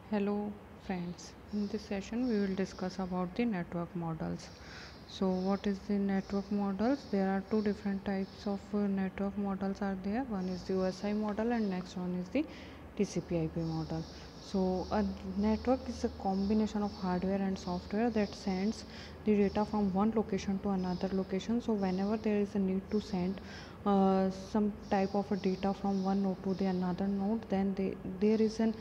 Hello friends, in this session we will discuss about the network models. So what is the network models? There are two different types of network models are there. One is the OSI model and next one is the TCP/IP model. So a network is a combination of hardware and software that sends the data from one location to another location. So whenever there is a need to send some type of a data from one node to the another node, then there is an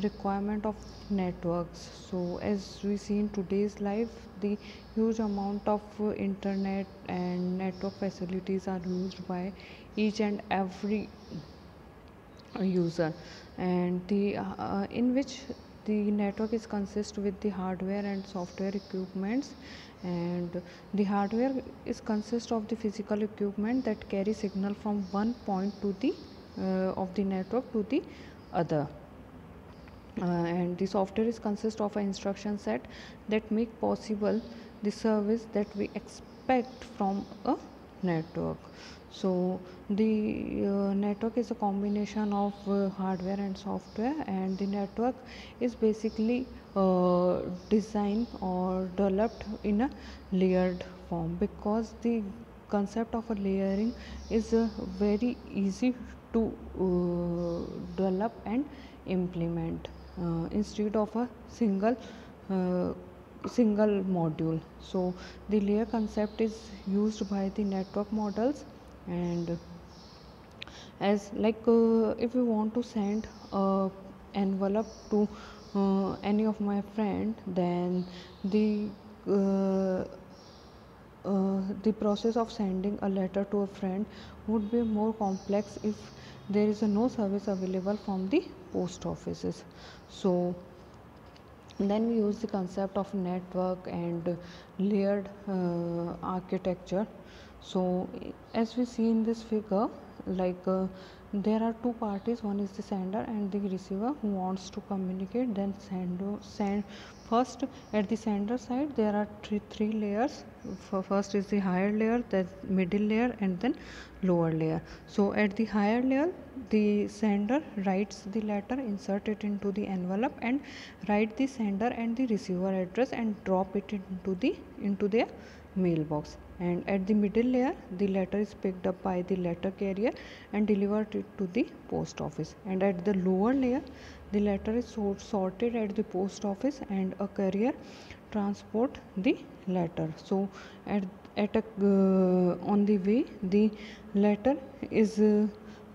requirement of networks. So as we see in today's life, the huge amount of internet and network facilities are used by each and every user, and the in which the network is consist with the hardware and software equipments. And the hardware is consist of the physical equipment that carry signal from one point to the of the network to the other. And the software is consist of an instruction set that make possible the service that we expect from a network. So the network is a combination of hardware and software, and the network is basically designed or developed in a layered form, because the concept of a layering is very easy to develop and implement instead of a uh, single module. So the layer concept is used by the network models. And as if you want to send a envelope to any of my friend, then uh, the process of sending a letter to a friend would be more complex if there is no service available from the post offices. So then we use the concept of network and layered architecture. So as we see in this figure, there are two parties, one is the sender and the receiver who wants to communicate. Then send first, at the sender side there are three layers. First is the higher layer, then middle layer, and then lower layer. So at the higher layer, the sender writes the letter, insert it into the envelope, and write the sender and the receiver address and drop it into their mailbox. And at the middle layer, the letter is picked up by the letter carrier and delivered it to the post office. And at the lower layer, the letter is sorted at the post office and a courier transport the letter. So at on the way, the letter is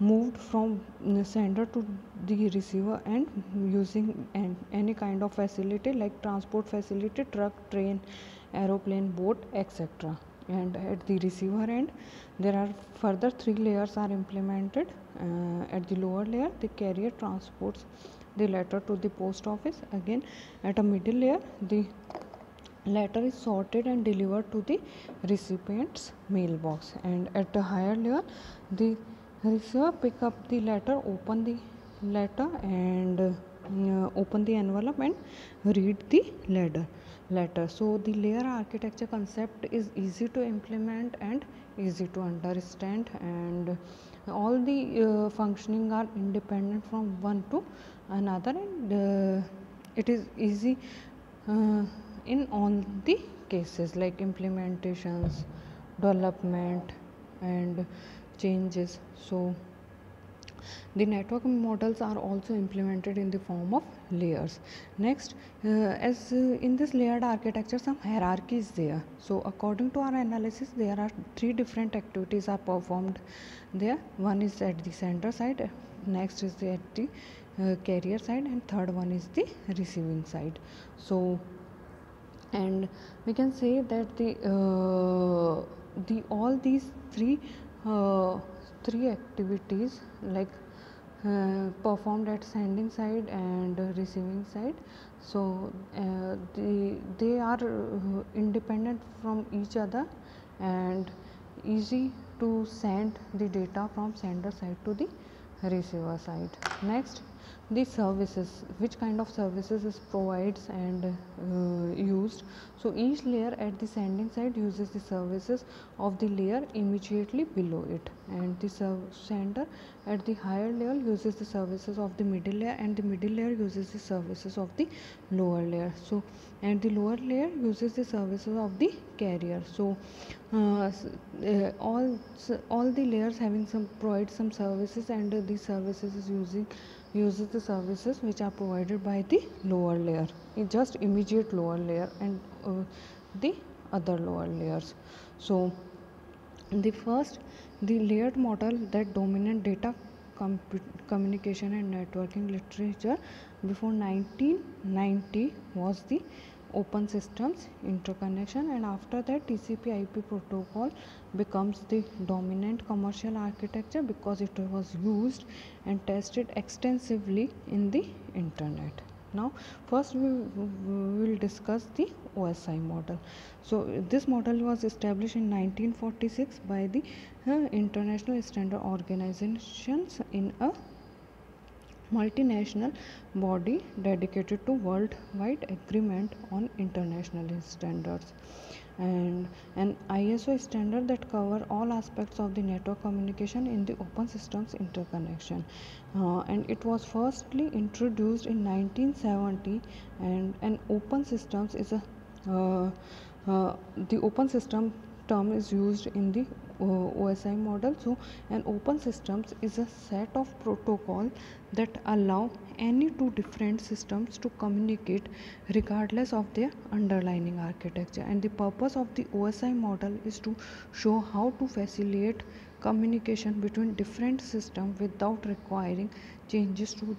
moved from the sender to the receiver, and using any kind of facility like transport facility, truck, train, aeroplane, boat, etc. And at the receiver end, there are further three layers are implemented. At the lower layer, the carrier transports the letter to the post office. Again, at a middle layer, the letter is sorted and delivered to the recipient's mailbox. And at a higher layer, the receiver pick up the letter, open the letter, and open the envelope and read the letter. So the layer architecture concept is easy to implement and easy to understand, and all the functioning are independent from one to another, and it is easy uh, in all the cases like implementations, development, and changes. So the network models are also implemented in the form of layers. Next, as in this layered architecture, some hierarchy is there. So according to our analysis, there are three different activities are performed there. One is at the sender side, next is at the carrier side, and third one is the receiving side. So, and we can say that the all these uh, three activities, performed at sending side and receiving side. So they are independent from each other and easy to send the data from sender side to the receiver side. Next, the services, which kind of services is provides and used. So each layer at the sending side uses the services of the layer immediately below it, and the sender at the higher level uses the services of the middle layer, and the middle layer uses the services of the lower layer. So and the lower layer uses the services of the carrier. So all the layers having some provide some services, and these services is uses the services which are provided by the lower layer, just immediate lower layer, and the other lower layers. So the first, the layered model that dominant data communication and networking literature before 1990 was the open systems interconnection, and after that TCP/IP protocol becomes the dominant commercial architecture because it was used and tested extensively in the internet. Now first we will discuss the OSI model. So this model was established in 1946 by the International Standard Organizations in a multinational body dedicated to worldwide agreement on international standards, and an ISO standard that cover all aspects of the network communication in the open systems interconnection. And it was firstly introduced in 1970, and an open systems is a the open system term is used in the OSI model. So an open systems is a set of protocol that allow any two different systems to communicate regardless of their underlying architecture, and the purpose of the OSI model is to show how to facilitate communication between different systems without requiring changes to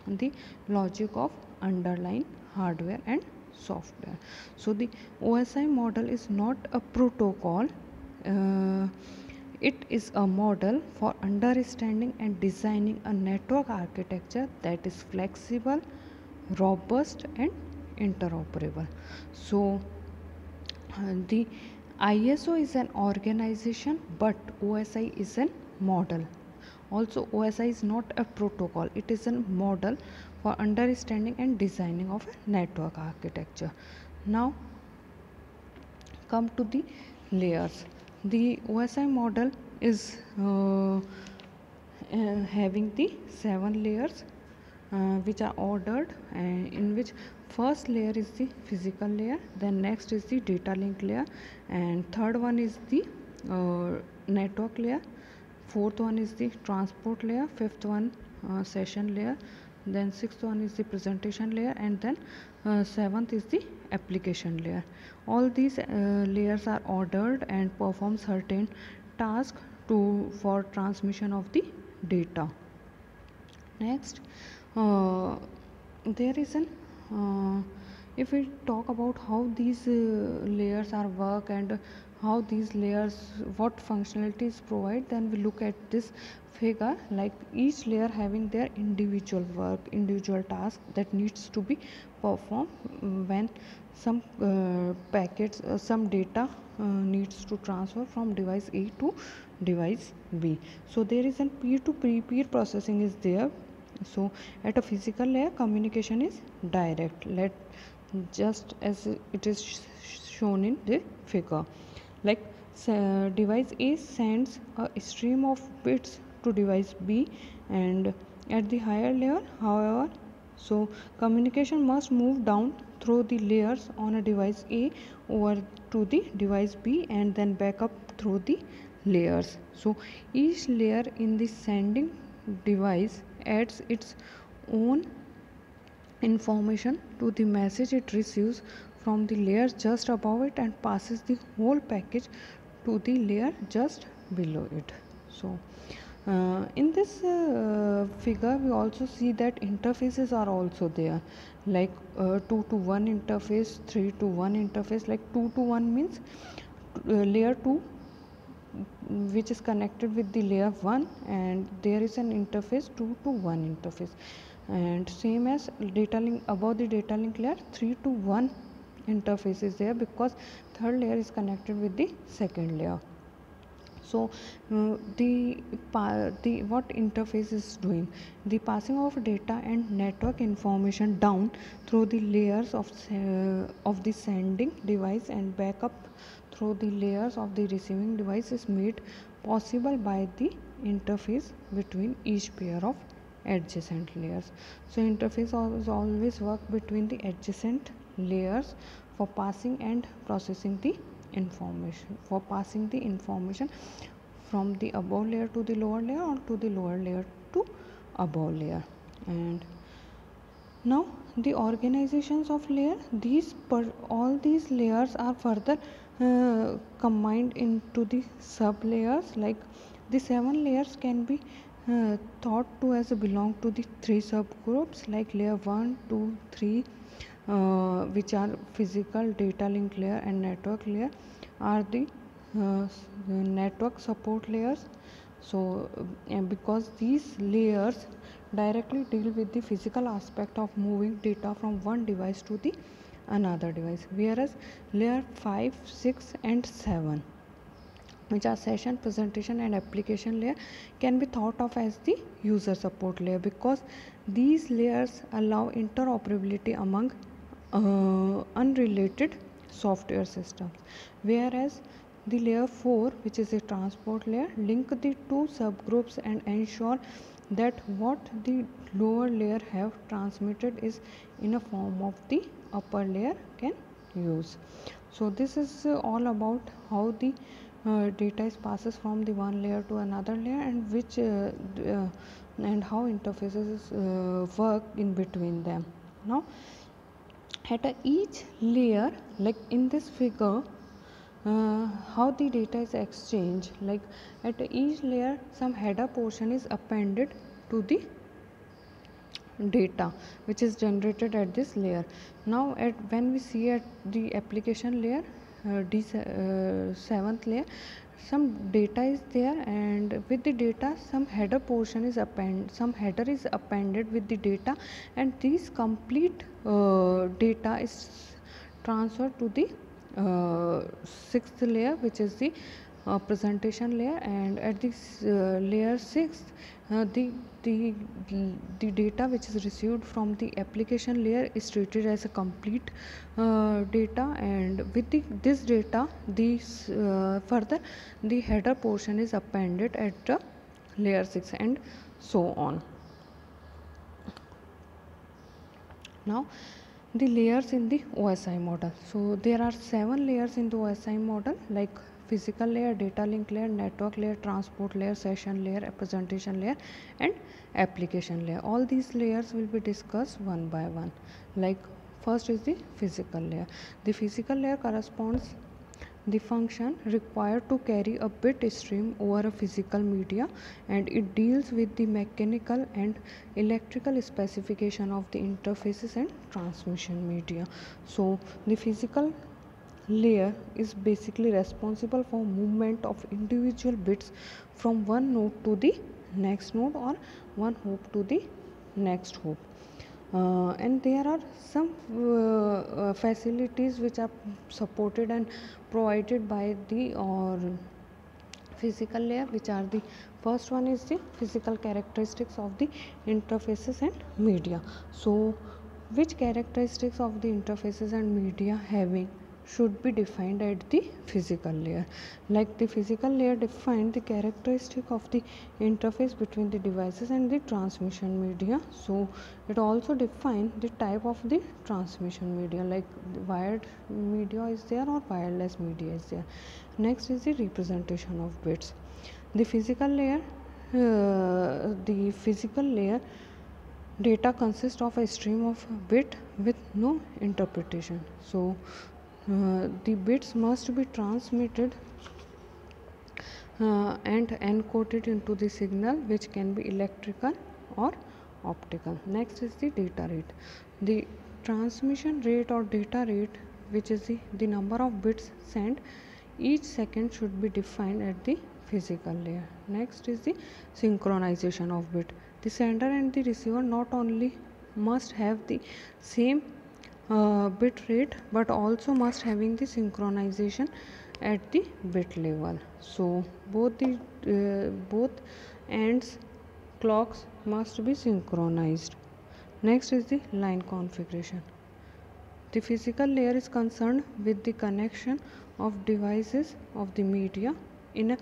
the logic of underlying hardware and software. So the OSI model is not a protocol, uh, it is a model for understanding and designing a network architecture that is flexible, robust and interoperable. So the ISO is an organization, but OSI is a model. Also OSI is not a protocol, it is a model for understanding and designing of a network architecture. Now come to the layers. The OSI model is having the 7 layers which are ordered, in which first layer is the physical layer, then next is the data link layer, and third one is the network layer, fourth one is the transport layer, fifth one session layer, then sixth one is the presentation layer, and then seventh is the application layer. All these layers are ordered and perform certain tasks for transmission of the data. Next, there is an if we talk about how these layers are work, and how these layers what functionalities provide, then we look at this figure, like each layer having their individual work, individual task that needs to be performed when some packets some data needs to transfer from device A to device B. So there is a peer processing is there. So at a physical layer communication is direct, let just as it is shown in the figure, like device A sends a stream of bits to device B, and at the higher layer however, so communication must move down through the layers on a device A over to the device B, and then back up through the layers. So each layer in the sending device adds its own information to the message it receives from the layer just above it, and passes the whole package to the layer just below it. So in this figure we also see that interfaces are also there, like 2 to 1 interface, 3 to 1 interface. Like 2 to 1 means layer 2 which is connected with the layer 1, and there is an interface 2 to 1 interface, and same as data link, above the data link layer 3 to 1 interface is there because third layer is connected with the second layer. So the what interface is doing, the passing of data and network information down through the layers of the sending device and back up through the layers of the receiving device is made possible by the interface between each pair of adjacent layers. So interface always work between the adjacent layers for passing and processing the information, for passing the information from the above layer to the lower layer or to the lower layer to above layer. And now the organizations of layer, all these layers are further combined into the sub layers. Like the 7 layers can be thought to as belong to the 3 subgroups, like layer 1, 2, 3, which are physical, data link layer and network layer, are the network support layers. So because these layers directly deal with the physical aspect of moving data from one device to the another device, whereas layer 5, 6 and 7, which are session, presentation and application layer, can be thought of as the user support layer, because these layers allow interoperability among unrelated software systems, whereas the layer 4, which is a transport layer, link the two subgroups and ensure that what the lower layer have transmitted is in a form of the upper layer can use. So this is all about how the data is passes from the one layer to another layer, and which and how interfaces work in between them. Now at each layer, like in this figure, how the data is exchanged, like at each layer some header portion is appended to the data which is generated at this layer. Now when we see at the application layer, seventh layer, some data is there, and with the data some header portion is some header is appended with the data, and this complete data is transferred to the sixth layer, which is the presentation layer. And at this layer 6, the data which is received from the application layer is treated as a complete data, and with this data, further the header portion is appended at the layer 6, and so on. Now the layers in the OSI model. So there are 7 layers in the OSI model, like physical layer, data link layer, network layer, transport layer, session layer, presentation layer and application layer. All these layers will be discussed one by one. Like first is the physical layer. The physical layer corresponds the function required to carry a bit stream over a physical media, and it deals with the mechanical and electrical specification of the interfaces and transmission media. So the physical layer is basically responsible for movement of individual bits from one node to the next node, or one hop to the next hop. And there are some facilities which are supported and provided by the physical layer, which are the first one is the physical characteristics of the interfaces and media. So which characteristics of the interfaces and media having should be defined at the physical layer. Like the physical layer defines the characteristic of the interface between the devices and the transmission media. So it also defines the type of the transmission media, like wired media is there or wireless media is there. Next is the representation of bits. The physical layer data consists of a stream of bit with no interpretation. So the bits must be transmitted and encoded into the signal, which can be electrical or optical. Next is the data rate. The transmission rate or data rate, which is the number of bits sent each second, should be defined at the physical layer. Next is the synchronization of bit. The sender and the receiver not only must have the same bit rate, but also must having the synchronization at the bit level. So both ends clocks must be synchronized. Next is the line configuration. The physical layer is concerned with the connection of devices of the media. In a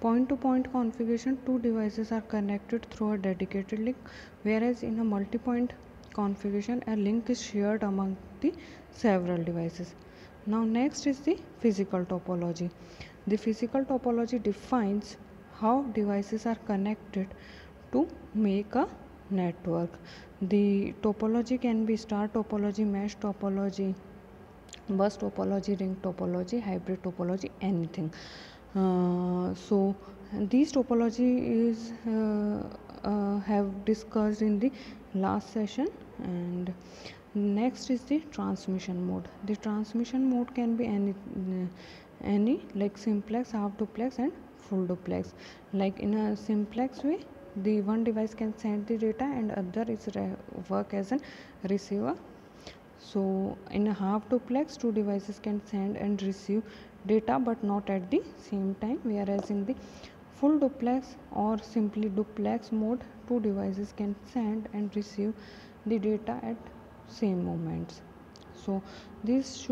point-to-point configuration, two devices are connected through a dedicated link, whereas in a multi-point configuration, a link is shared among the several devices. Now next is the physical topology. The physical topology defines how devices are connected to make a network. The topology can be star topology, mesh topology, bus topology, ring topology, hybrid topology, anything. So these topology is have discussed in the last session. And next is the transmission mode. The transmission mode can be any like simplex, half duplex and full duplex. Like in a simplex way, the one device can send the data and other is work as a receiver. So in a half duplex, two devices can send and receive data but not at the same time, whereas in the full duplex or simply duplex mode, two devices can send and receive the data at same moments. So these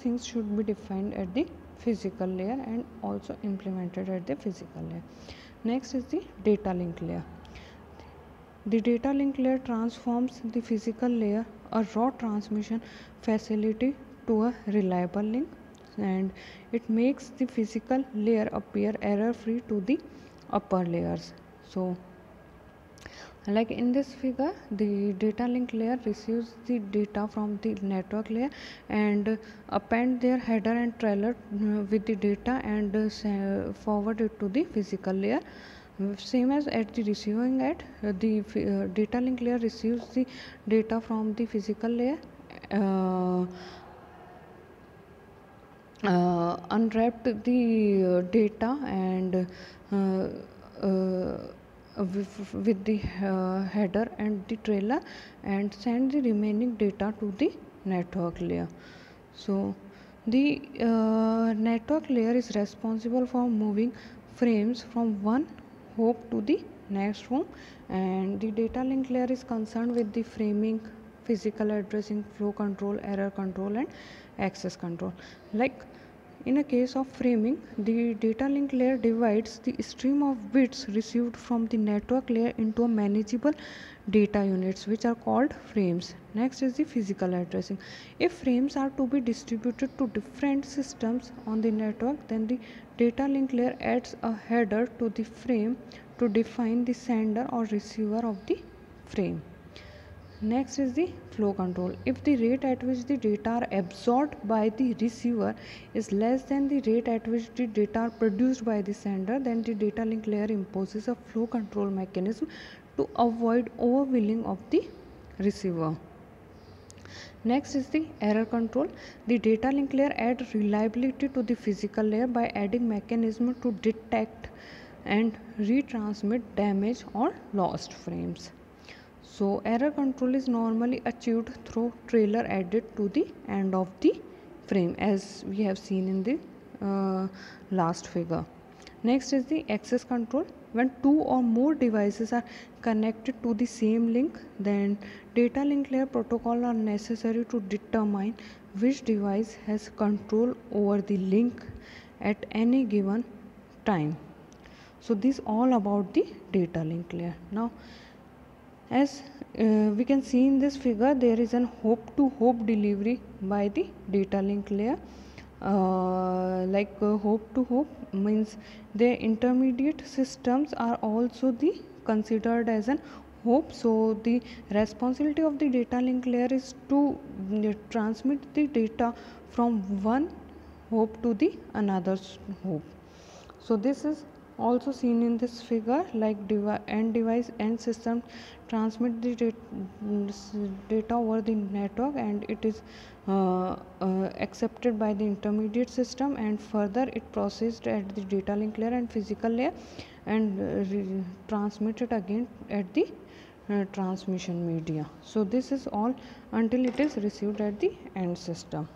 things should be defined at the physical layer and also implemented at the physical layer. Next is the data link layer. The data link layer transforms the physical layer, a raw transmission facility, to a reliable link, and it makes the physical layer appear error free to the upper layers. So like in this figure, the data link layer receives the data from the network layer and append their header and trailer with the data and forward it to the physical layer. Same as at the receiving end, the data link layer receives the data from the physical layer, uh, unwrapped the data and uh, uh, with the header and the trailer, and send the remaining data to the network layer. So the network layer is responsible for moving frames from one hop to the next hop, and the data link layer is concerned with the framing, physical addressing, flow control, error control and access control. Like in a case of framing, the data link layer divides the stream of bits received from the network layer into a manageable data units, which are called frames. Next is the physical addressing. If frames are to be distributed to different systems on the network, then the data link layer adds a header to the frame to define the sender or receiver of the frame. Next is the flow control. If the rate at which the data are absorbed by the receiver is less than the rate at which the data are produced by the sender, then the data link layer imposes a flow control mechanism to avoid overwhelming of the receiver. Next is the error control. The data link layer adds reliability to the physical layer by adding mechanism to detect and retransmit damaged or lost frames. So error control is normally achieved through trailer added to the end of the frame, as we have seen in the last figure. Next is the access control. When two or more devices are connected to the same link, then data link layer protocol are necessary to determine which device has control over the link at any given time. So this all about the data link layer. Now as we can see in this figure, there is an hop to hop delivery by the data link layer. Hop to hop means the intermediate systems are also the considered as an hop. So the responsibility of the data link layer is to transmit the data from one hop to the another hop. So this is also seen in this figure, like end device and system transmit the data over the network, and it is accepted by the intermediate system, and further it processed at the data link layer and physical layer, and transmitted again at the transmission media. So this is all until it is received at the end system.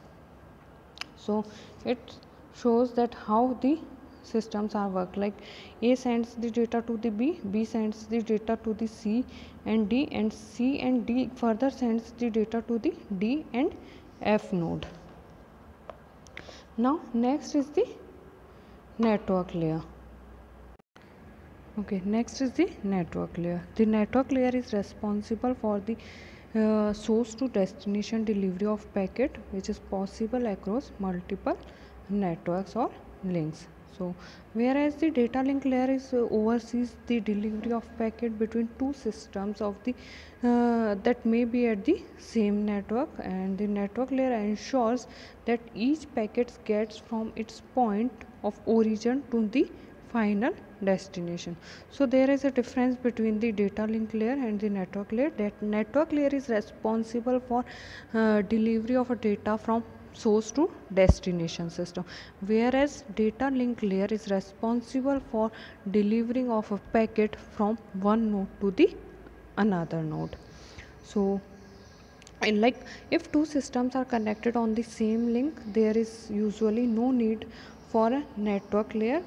So it shows that how the systems are work. Like A sends the data to the B sends the data to the C and D, and C and D further sends the data to the D and F node. Now next is the network layer. Okay, next is the network layer. The network layer is responsible for the source to destination delivery of packet, which is possible across multiple networks or links. So whereas the data link layer is oversees the delivery of packet between two systems of the that may be at the same network, and the network layer ensures that each packet gets from its point of origin to the final destination. So there is a difference between the data link layer and the network layer. That network layer is responsible for delivery of a data from source to destination system, whereas data link layer is responsible for delivering of a packet from one node to the another node. So and like if two systems are connected on the same link, there is usually no need for a network layer,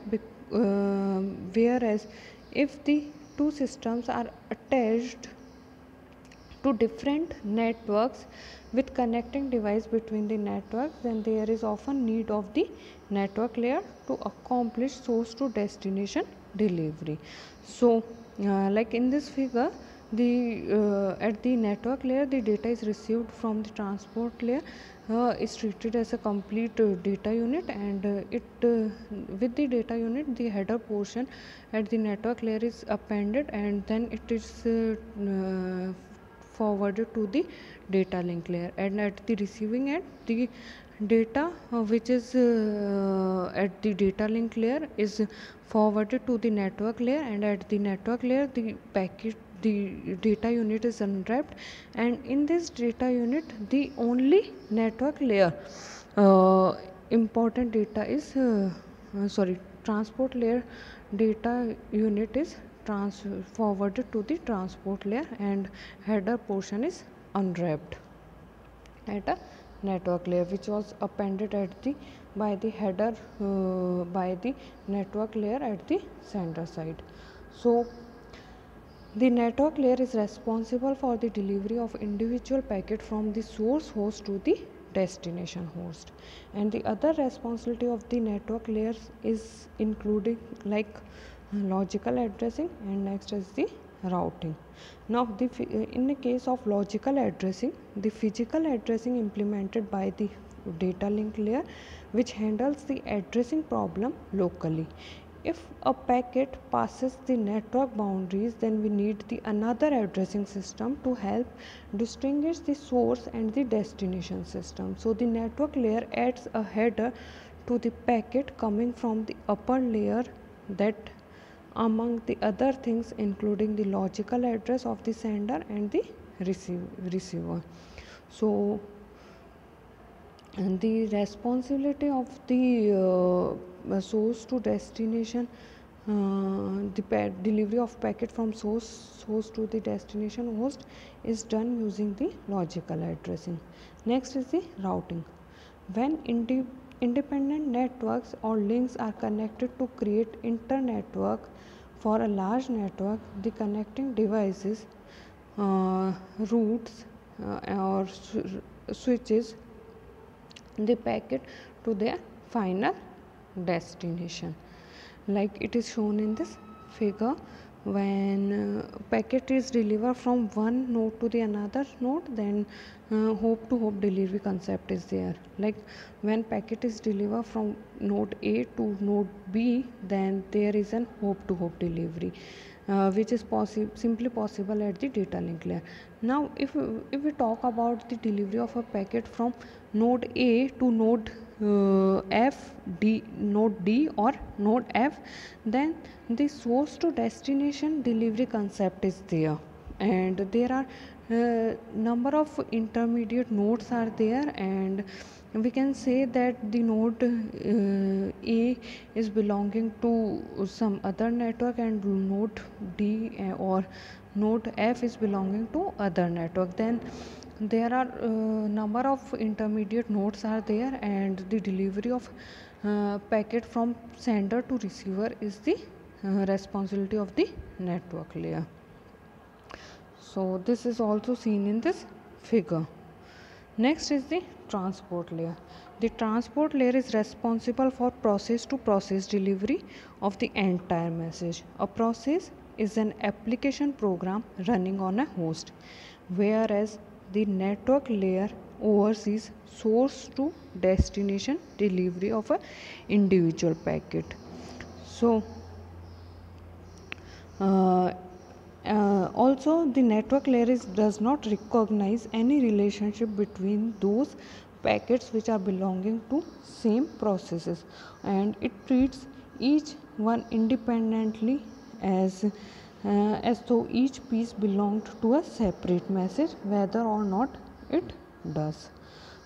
whereas if the two systems are attached to different networks with connecting device between the networks, then there is often need of the network layer to accomplish source to destination delivery. So like in this figure, the at the network layer the data is received from the transport layer, is treated as a complete data unit, and with the data unit the header portion at the network layer is appended, and then it is forwarded to the data link layer, and at the receiving end the data which is at the data link layer is forwarded to the network layer, and at the network layer the packet the data unit is unwrapped, and in this data unit the only network layer important data is transport layer data unit is forwarded to the transport layer, and header portion is unwrapped at a network layer, which was appended at the by the header by the network layer at the sender side. So the network layer is responsible for the delivery of individual packet from the source host to the destination host, and the other responsibility of the network layers is including like logical addressing, and next is the routing. Now in the case of logical addressing, the physical addressing implemented by the data link layer, which handles the addressing problem locally. If a packet passes the network boundaries, then we need the another addressing system to help distinguish the source and the destination system. So the network layer adds a header to the packet coming from the upper layer, that among the other things including the logical address of the sender and the receiver. So and the responsibility of the source to destination, delivery of packet from source host to the destination host is done using the logical addressing. Next is the routing. When independent networks or links are connected to create internetwork for a large network, the connecting devices, routes or switches the packet to their final destination, like it is shown in this figure. When packet is delivered from one node to the another node, then hope to hope delivery concept is there. Like when packet is delivered from node A to node B, then there is an hope to hope delivery, which is simply possible at the data link layer. Now if we talk about the delivery of a packet from node A to node node D or node F, then the source to destination delivery concept is there, and there are number of intermediate nodes are there, and we can say that the node A is belonging to some other network, and node D or node F is belonging to other network. Then there are number of intermediate nodes are there, and the delivery of packet from sender to receiver is the responsibility of the network layer. So this is also seen in this figure. Next is the transport layer. The transport layer is responsible for process to process delivery of the entire message. A process is an application program running on a host, whereas the network layer oversees source to destination delivery of a individual packet. So also the network layer does not recognize any relationship between those packets which are belonging to same processes, and it treats each one independently as though each piece belonged to a separate message, whether or not it does.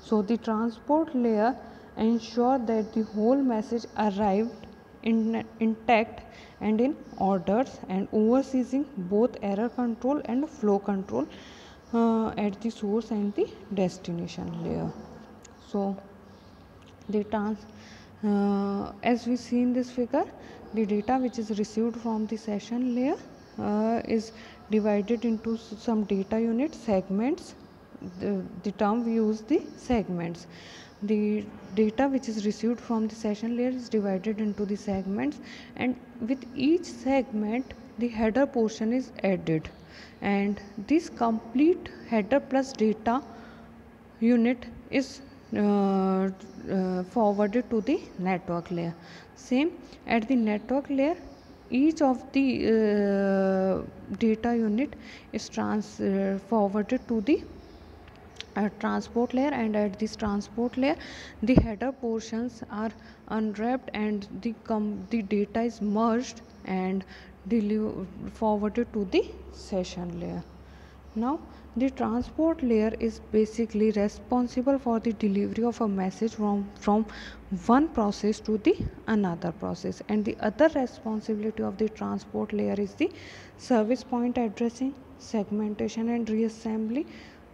So the transport layer ensures that the whole message arrived intact and in orders, and overseeing both error control and flow control at the source and the destination layer. So the as we see in this figure, the data which is received from the session layer is divided into some data unit segments. The term we use the segments. The data which is received from the session layer is divided into the segments, and with each segment the header portion is added, and this complete header plus data unit is forwarded to the network layer. Same at the network layer, each of the data unit is forwarded to the transport layer, and at this transport layer the header portions are unwrapped and the data is merged and forwarded to the session layer. Now the transport layer is basically responsible for the delivery of a message from one process to the another process, and the other responsibility of the transport layer is the service point addressing, segmentation and reassembly,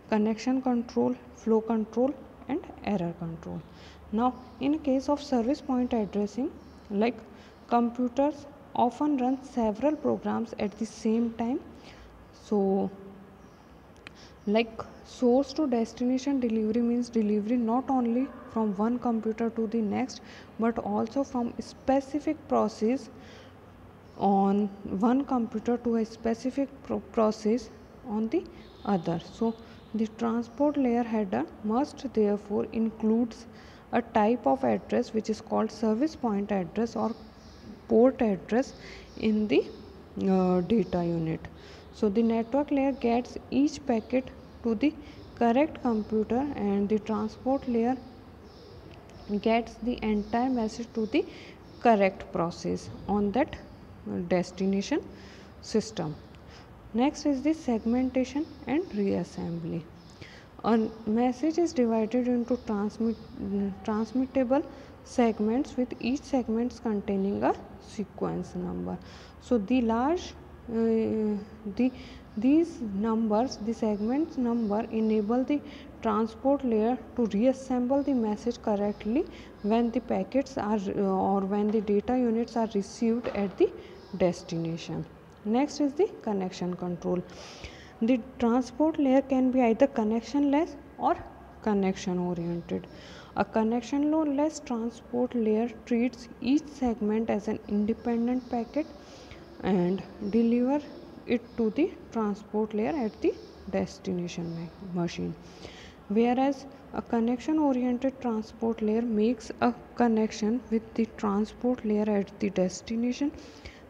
connection control, flow control and error control. Now in case of service point addressing, like computers often run several programs at the same time. So like source to destination delivery means delivery not only from one computer to the next, but also from specific process on one computer to a specific process on the other. So the transport layer header must therefore includes a type of address which is called service point address or port address in the data unit. So the network layer gets each packet to the correct computer, and the transport layer gets the entire message to the correct process on that destination system. Next is the segmentation and reassembly. A message is divided into transmittable segments, with each segments containing a sequence number. So the large these numbers, the segment number, enable the transport layer to reassemble the message correctly when the packets are or when the data units are received at the destination. Next is the connection control. The transport layer can be either connectionless or connection oriented. A connectionless transport layer treats each segment as an independent packet and deliver it to the transport layer at the destination machine, whereas a connection oriented transport layer makes a connection with the transport layer at the destination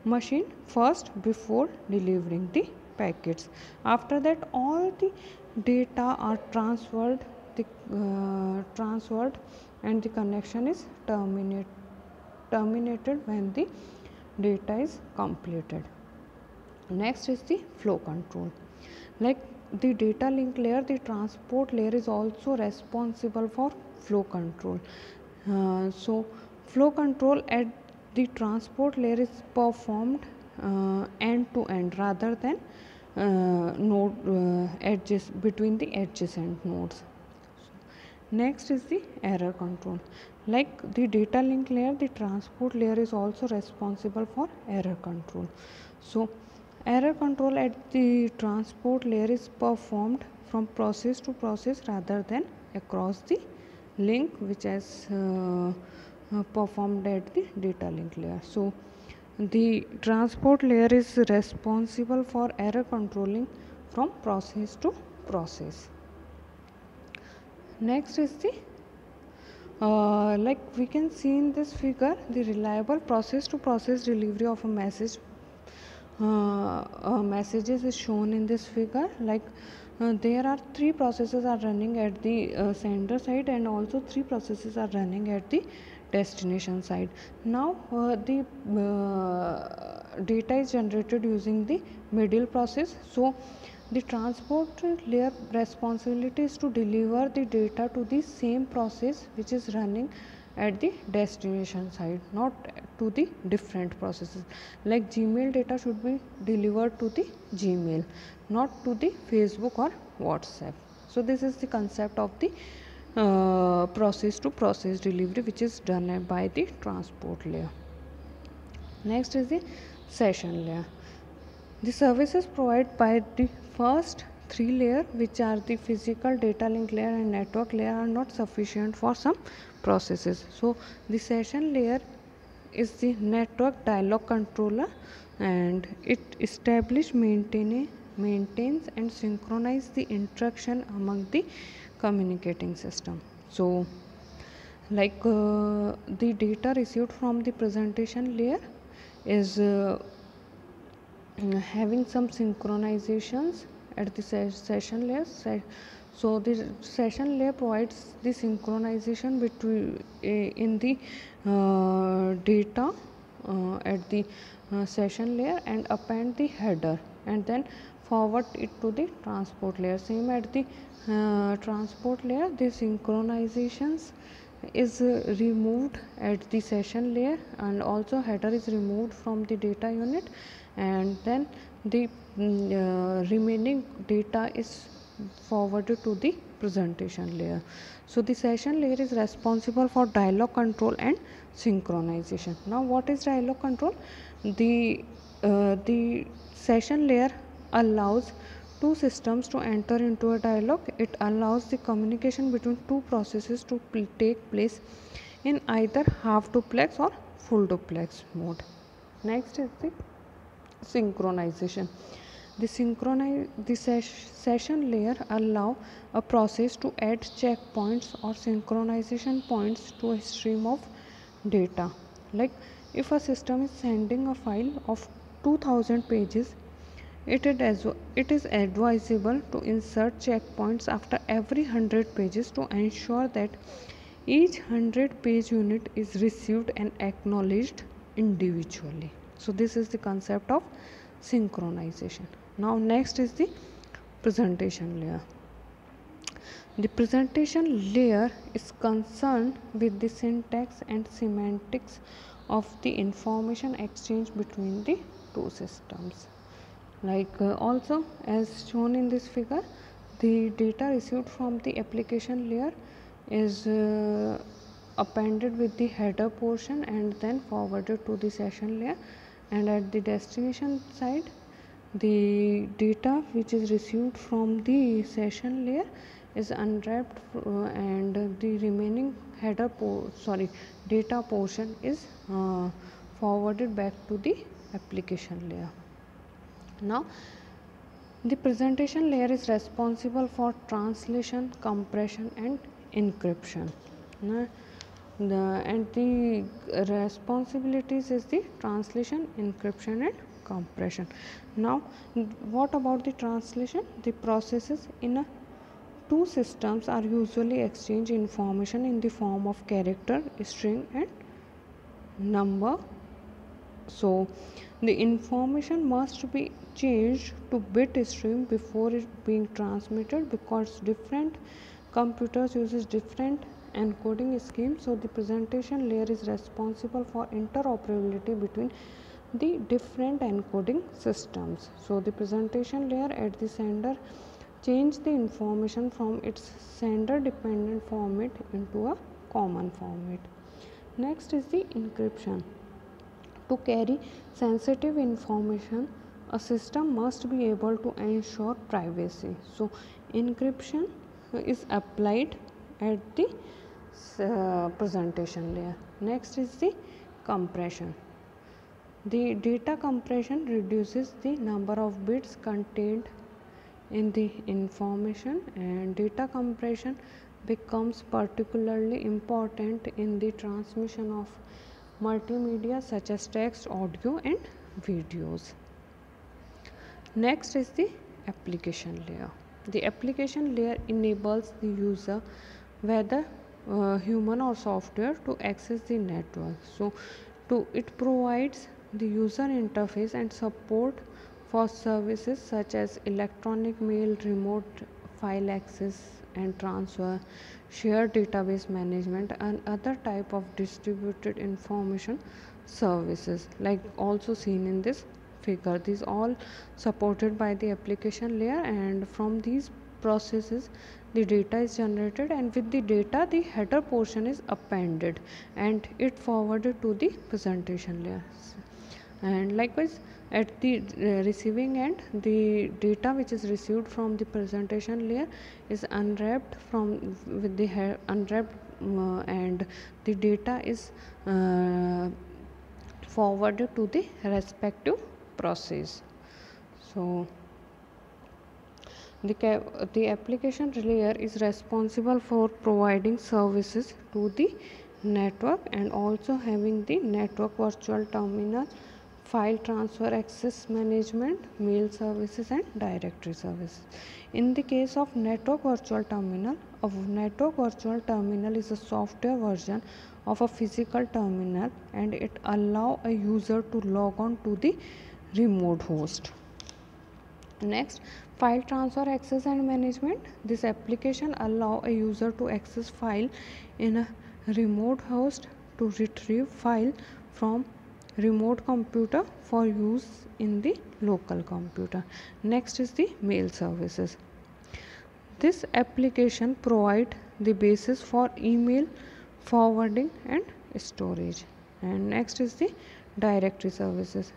machine first before delivering the packets. After that all the data are transferred and the connection is terminated when the data is completed. Next is the flow control. Like the data link layer, the transport layer is also responsible for flow control. So flow control at the transport layer is performed end to end rather than node edges between the adjacent nodes. Next is the error control. Like the data link layer, the transport layer is also responsible for error control. So error control at the transport layer is performed from process to process rather than across the link, which is performed at the data link layer. So the transport layer is responsible for error controlling from process to process. Next is the like we can see in this figure, the reliable process to process delivery of a messages is shown in this figure. Like there are 3 processes are running at the sender side, and also 3 processes are running at the destination side. Now the data is generated using the middle process. So the transport layer responsibility is to deliver the data to the same process which is running at the destination side, not to the different processes. Like Gmail data should be delivered to the Gmail, not to the Facebook or WhatsApp. So this is the concept of the process to process delivery, which is done by the transport layer. Next is the session layer. The services provided by the first 3 layers, which are the physical, data link layer and network layer, are not sufficient for some processes. So the session layer is the network dialog controller, and it establishes, maintains and synchronizes the interaction among the communicating system. So like the data received from the presentation layer is having some synchronizations at the session layer. So the session layer provides the synchronization between in the data at the session layer, and append the header, and then forward it to the transport layer. Same at the transport layer, the synchronizations is removed at the session layer, and also header is removed from the data unit, and then the remaining data is forwarded to the presentation layer. So the session layer is responsible for dialog control and synchronization. Now what is dialog control? The session layer allows 2 systems to enter into a dialogue. It allows the communication between 2 processes to take place in either half duplex or full duplex mode. Next is the synchronization. The session layer allow a process to add checkpoints or synchronization points to a stream of data. Like if a system is sending a file of 2000 pages, it is advisable to insert checkpoints after every 100 pages to ensure that each 100 page unit is received and acknowledged individually. So this is the concept of synchronization. Now next is the presentation layer. The presentation layer is concerned with the syntax and semantics of the information exchange between the 2 systems. Like also as shown in this figure, the data received from the application layer is appended with the header portion and then forwarded to the session layer, and at the destination side, the data which is received from the session layer is unwrapped and the remaining data portion is forwarded back to the application layer. Now the presentation layer is responsible for translation, compression and encryption. And the responsibilities is the translation, encryption and compression. Now what about the translation? The processes in 2 systems are usually exchange information in the form of character, string and number. So the information must be changed to bit stream before it being transmitted, because different computers uses different encoding schemes. So the presentation layer is responsible for interoperability between the different encoding systems. So the presentation layer at the sender change the information from its sender dependent format into a common format. Next is the encryption. To carry sensitive information, a system must be able to ensure privacy. So encryption is applied at the presentation layer. Next is the compression. The data compression reduces the number of bits contained in the information, and data compression becomes particularly important in the transmission of multimedia such as text, audio and videos. Next is the application layer. The application layer enables the user, whether human or software, to access the network. So it provides the user interface and support for services such as electronic mail, remote file access and transfer, shared database management and other type of distributed information services, like also seen in this figure. These all supported by the application layer, and from these processes the data is generated, and with the data the header portion is appended and it forwarded to the presentation layer. And likewise at the receiving end, the data which is received from the presentation layer is unwrapped from with the unwrapped and the data is forwarded to the respective process. So the application layer is responsible for providing services to the network and also having the network virtual terminal, file transfer access management, mail services and directory services. In the case of network virtual terminal, a network virtual terminal is a software version of a physical terminal and it allows a user to log on to the remote host. Next, file transfer access and management. This application allows a user to access file in a remote host, to retrieve file from remote computer for use in the local computer. Next is the mail services. This application provides the basis for email forwarding and storage. And next is the directory services.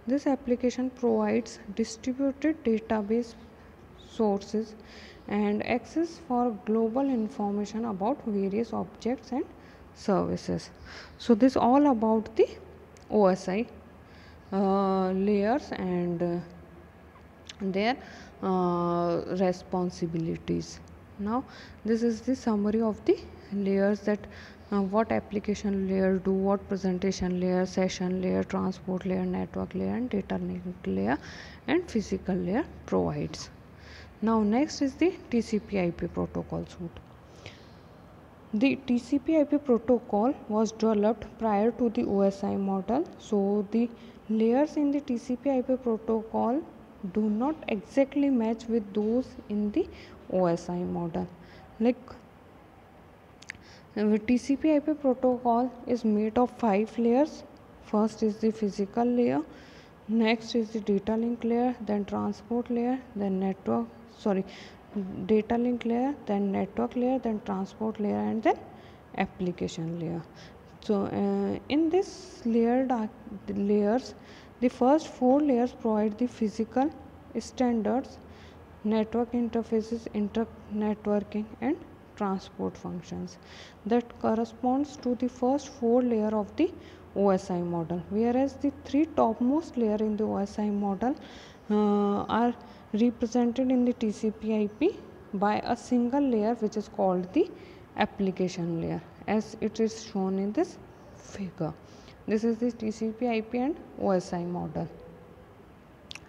This application provides distributed database sources and access for global information about various objects and services. So this all about the OSI layers and their responsibilities. Now this is the summary of the layers, that what application layer do, what presentation layer, session layer, transport layer, network layer and data link layer and physical layer provides. Now next is the TCP/IP protocol suite. The TCP/IP protocol was developed prior to the OSI model. So the layers in the TCP/IP protocol do not exactly match with those in the OSI model. Like TCP/IP protocol is made of 5 layers. First is the physical layer, next is the data link layer, then transport layer, then data link layer, then network layer, then transport layer and then application layer. So in this layers, the first 4 layers provide the physical standards, network interfaces, inter-networking and transport functions that corresponds to the first 4 layer of the OSI model, whereas the 3 topmost layer in the OSI model are represented in the TCP/IP by a single layer which is called the application layer, as it is shown in this figure. This is the TCP/IP and OSI model.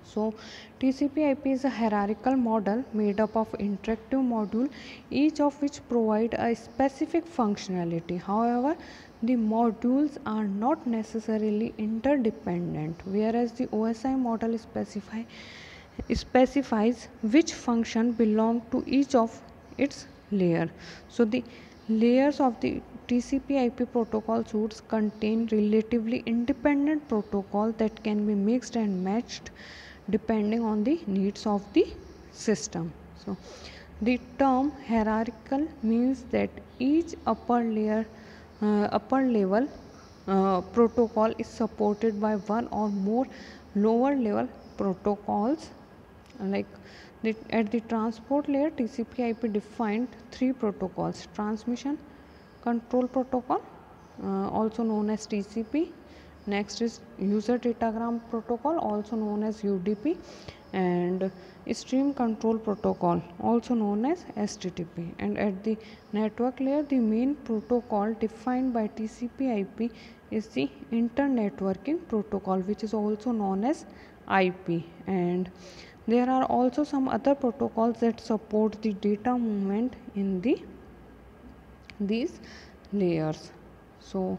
So TCP/IP is a hierarchical model made up of interactive modules, each of which provide a specific functionality. However, the modules are not necessarily interdependent, whereas the OSI model specifies which function belong to each of its layer. So the layers of the TCP/IP protocol suites contain relatively independent protocols that can be mixed and matched depending on the needs of the system. So, the term hierarchical means that each upper level protocol is supported by one or more lower level protocols. Like at the transport layer, TCP/IP defined three protocols: transmission control protocol, also known as TCP. Next is user datagram protocol, also known as UDP, and stream control protocol, also known as STTP. And at the network layer, the main protocol defined by TCP/IP is the internetworking protocol, which is also known as IP. And there are also some other protocols that support the data movement in these layers. So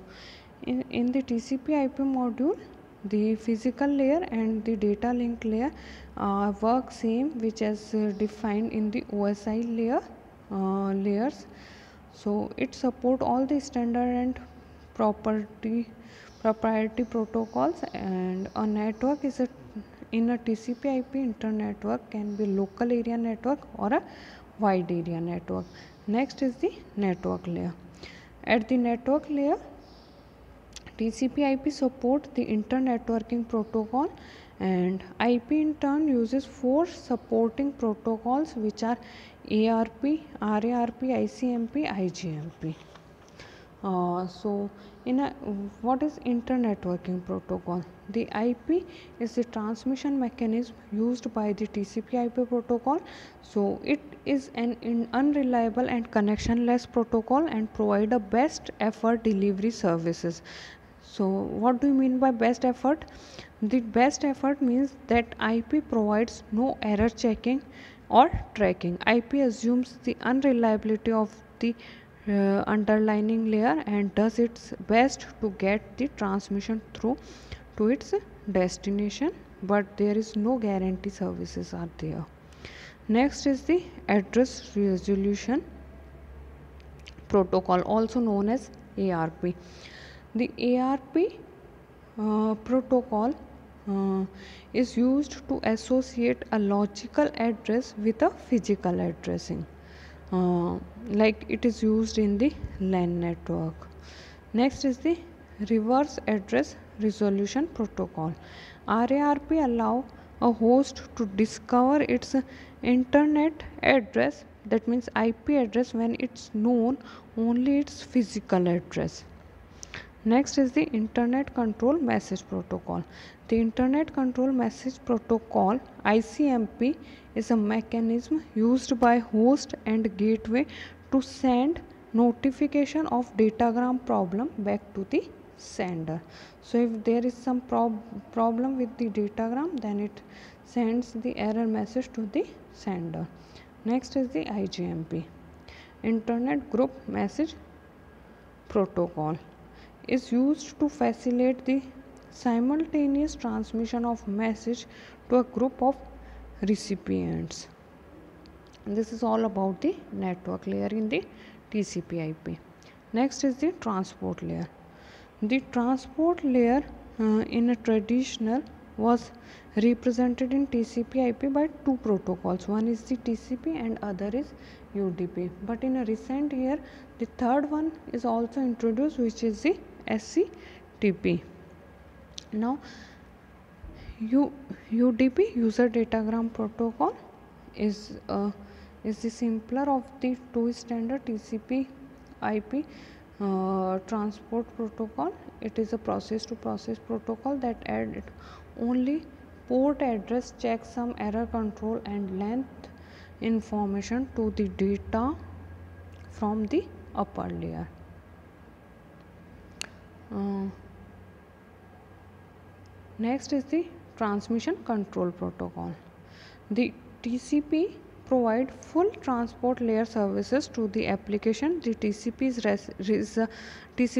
in the TCP/IP module, the physical layer and the data link layer work same, which is defined in the OSI layers. So it support all the standard and proprietary protocols. And a network is in a TCP/IP internetwork can be local area network or a wide area network. Next is the network layer. At the network layer, TCP/IP support the internetworking protocol, and IP in turn uses four supporting protocols, which are ARP, RARP, ICMP, IGMP. So what is internetworking protocol? The IP is the transmission mechanism used by the TCP/IP protocol. So it is an unreliable and connectionless protocol and provide a best effort delivery services. So what do you mean by best effort? The best effort means that IP provides no error checking or tracking. IP assumes the unreliability of the underlying layer and does its best to get the transmission through to its destination, but there is no guarantee services are there. Next is the address resolution protocol, also known as ARP. The ARP protocol is used to associate a logical address with a physical addressing, like it is used in the LAN network. Next is the reverse address resolution protocol. RARP allow a host to discover its internet address, that means IP address, when it's known only its physical address. Next is the Internet Control Message Protocol. The Internet Control Message Protocol ICMP is a mechanism used by host and gateway to send notification of datagram problem back to the sender. So if there is some problem with the datagram, then it sends the error message to the sender. Next is the IGMP, Internet Group Message Protocol, is used to facilitate the simultaneous transmission of message to a group of recipients. This is all about the network layer in the TCP/IP. Next is the transport layer. The transport layer in a traditional was represented in TCP/IP by two protocols. One is the TCP and other is UDP. But in a recent year, the third one is also introduced, which is the SCTP. Now, UDP, user datagram protocol, is the simpler of the two standard TCP/IP transport protocol. It is a process-to-process protocol that add only port address, checksum, error control, and length information to the data from the upper layer. Next is the transmission control protocol. The TCP provide full transport layer services to the application. The TCP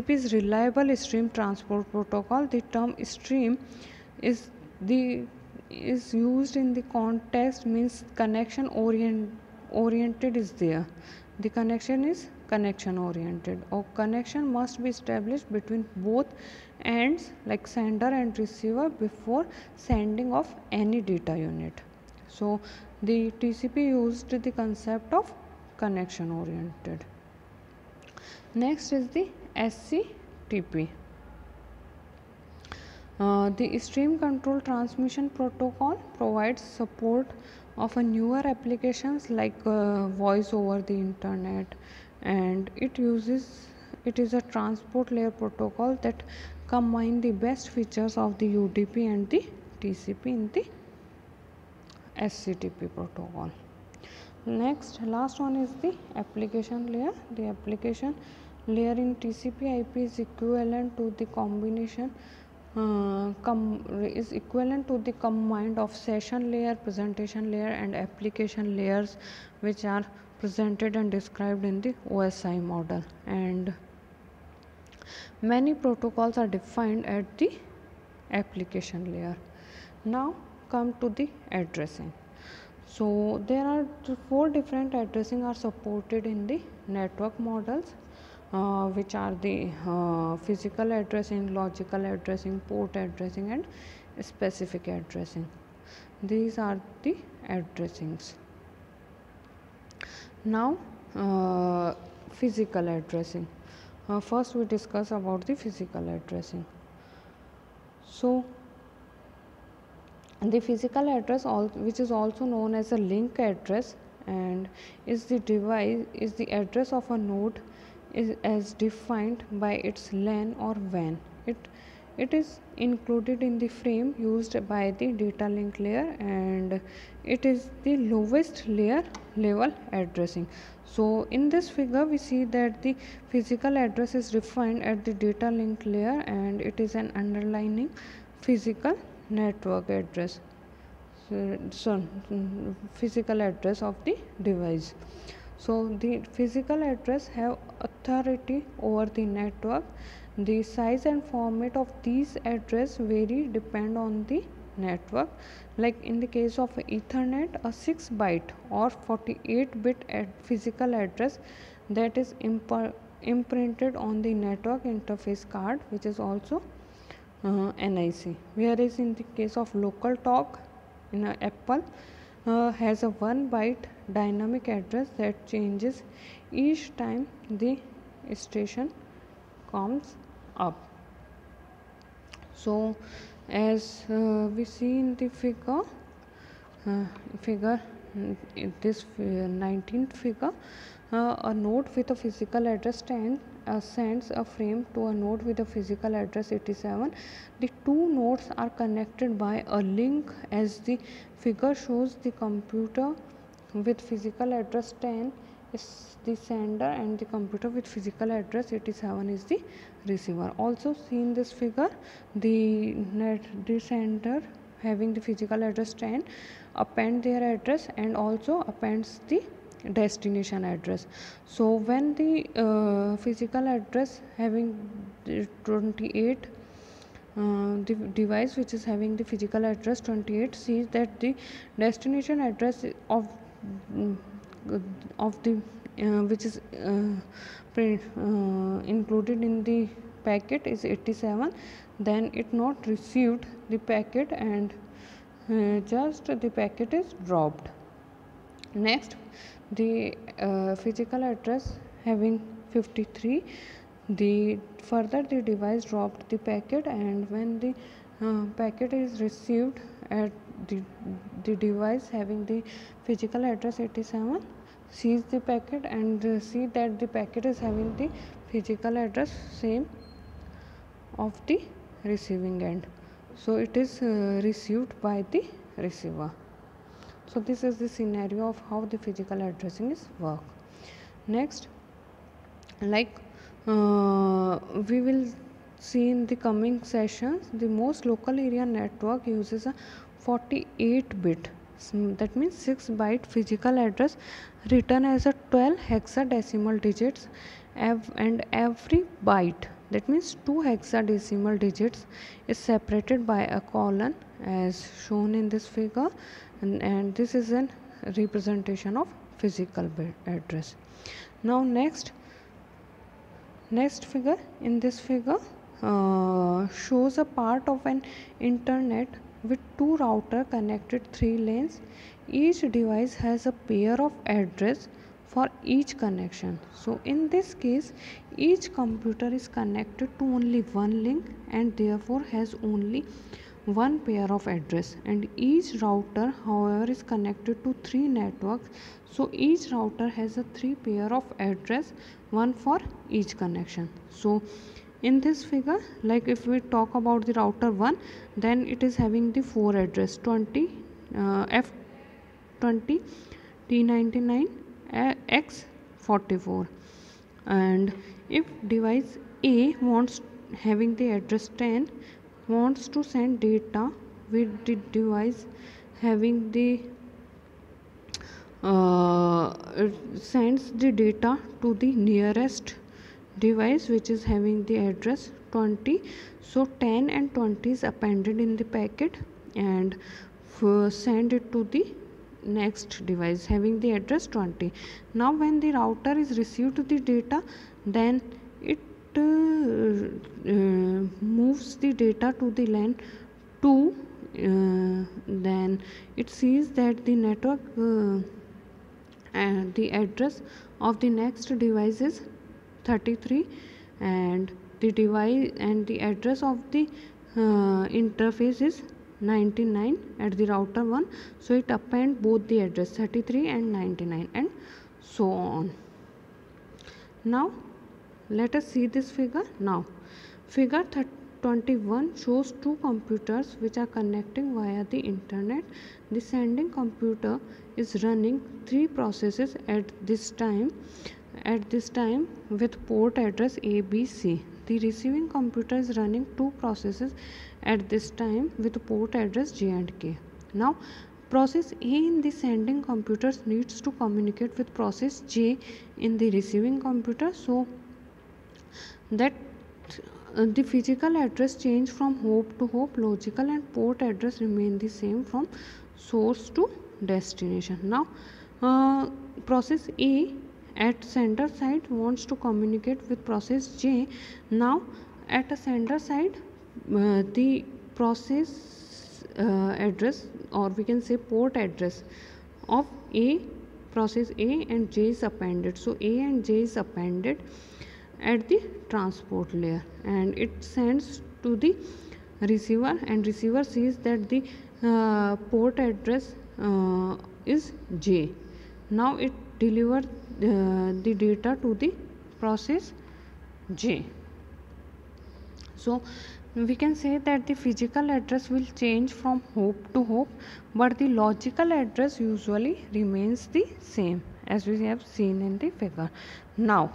is reliable stream transport protocol. The term stream is used in the context, means connection oriented is there. The connection is connection oriented, or connection must be established between both ends like sender and receiver before sending of any data unit. So the TCP used the concept of connection oriented. Next is the SCTP. The Stream Control Transmission Protocol provides support of a newer applications like voice over the internet, and it is a transport layer protocol that combine the best features of the UDP and the TCP in the SCTP protocol. Next, last one is the application layer. The application layer in TCP/IP is equivalent to the combination is equivalent to the combined of session layer, presentation layer, and application layers, which are presented and described in the OSI model. And many protocols are defined at the application layer. Now come to the addressing. So there are 4 different addressing are supported in the network models, which are the physical addressing, logical addressing, port addressing, and specific addressing. These are the addressings. Now physical addressing. First we discuss about the physical addressing. So the physical address, which is also known as a link address, and is the address of a node is as defined by its LAN or WAN. It is included in the frame used by the data link layer, and it is the lowest level addressing. So in this figure we see that the physical address is defined at the data link layer, and it is an underlying physical network address, so physical address of the device. So the physical address have authority over the network. The size and format of these address vary depend on the network. Like in the case of Ethernet, a 6 byte or 48 bit physical address that is imprinted on the network interface card, which is also NIC. Whereas in the case of local talk in Apple, has a 1 byte dynamic address that changes each time the station comes up. So as we see in the figure in this 19th figure, a node with a physical address sends a frame to a node with a physical address 87. The two nodes are connected by a link. As the figure shows, the computer with physical address 10 is the sender and the computer with physical address 87 is the receiver. Also see in this figure, the sender having the physical address 10 append their address and also appends the destination address. So when the physical address having 28, the device which is having the physical address 28 sees that the destination address of the which is included in the packet is 87, then it not received the packet and just the packet is dropped. Next, the physical address having 53, the device dropped the packet, and when the packet is received at the device having the physical address 87 sees the packet and see that the packet is having the physical address same of the receiving end, so it is received by the receiver. So this is the scenario of how the physical addressing is work. Next, like we will see in the coming sessions, the most local area network uses a 48 bit, that means 6 byte physical address written as a 12 hexadecimal digits, and every byte, that means 2 hexadecimal digits, is separated by a colon as shown in this figure, and this is an representation of physical address. Now next, Next figure. In this figure shows a part of an internet with two routers connected 3 lanes. Each device has a pair of address for each connection. So in this case, each computer is connected to only one link and therefore has only one pair of address, and each router however is connected to 3 networks, so each router has a 3 pair of address, one for each connection. So in this figure, like if we talk about the router 1, then it is having the 4 address 20 F20 T99 X44, and if device A wants having the address 10 wants to send data with the device having the sends the data to the nearest device which is having the address 20, so 10 and 20 is appended in the packet and send it to the next device having the address 20. Now when the router is received the data, then it moves the data to the LAN 2, then it sees that the network and the address of the next device is 33 and the device and the address of the interface is 99 at the router 1, so it append both the address 33 and 99 and so on. Now let us see this figure. Now figure 21 shows two computers which are connecting via the internet. The sending computer is running 3 processes at this time with port address ABC. The receiving computer is running 2 processes at this time with port address J and K. Now process A in the sending computers needs to communicate with process J in the receiving computer, so that the physical address change from hop to hop, logical and port address remain the same from source to destination. Now process A at sender side wants to communicate with process J. Now at a sender side the process address, or we can say port address of A, process A and J is appended, so A and J is appended at the transport layer and it sends to the receiver, and receiver sees that the port address is J. Now it delivers the data to the process J. So we can say that the physical address will change from hop to hop, but the logical address usually remains the same as we have seen in the figure. Now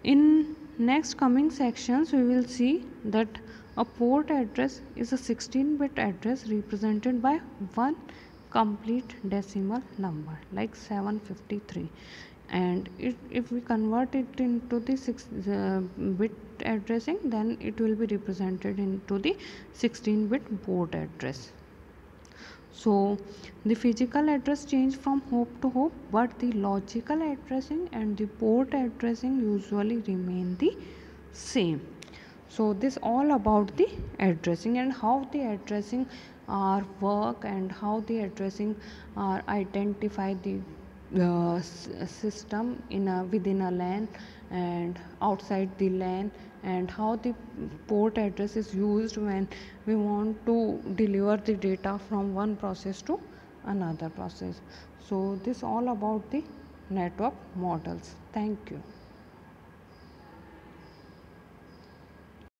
in next coming sections we will see that a port address is a 16-bit address represented by one complete decimal number like 753, and if we convert it into the 6-bit addressing, then it will be represented into the 16-bit port address. So the physical address change from hop to hop, but the logical addressing and the port addressing usually remain the same. So this all about the addressing and how the addressing are work and how the addressing are identify the system in within a LAN and outside the LAN, and how the port address is used when we want to deliver the data from one process to another process. So this all about the network models. Thank you.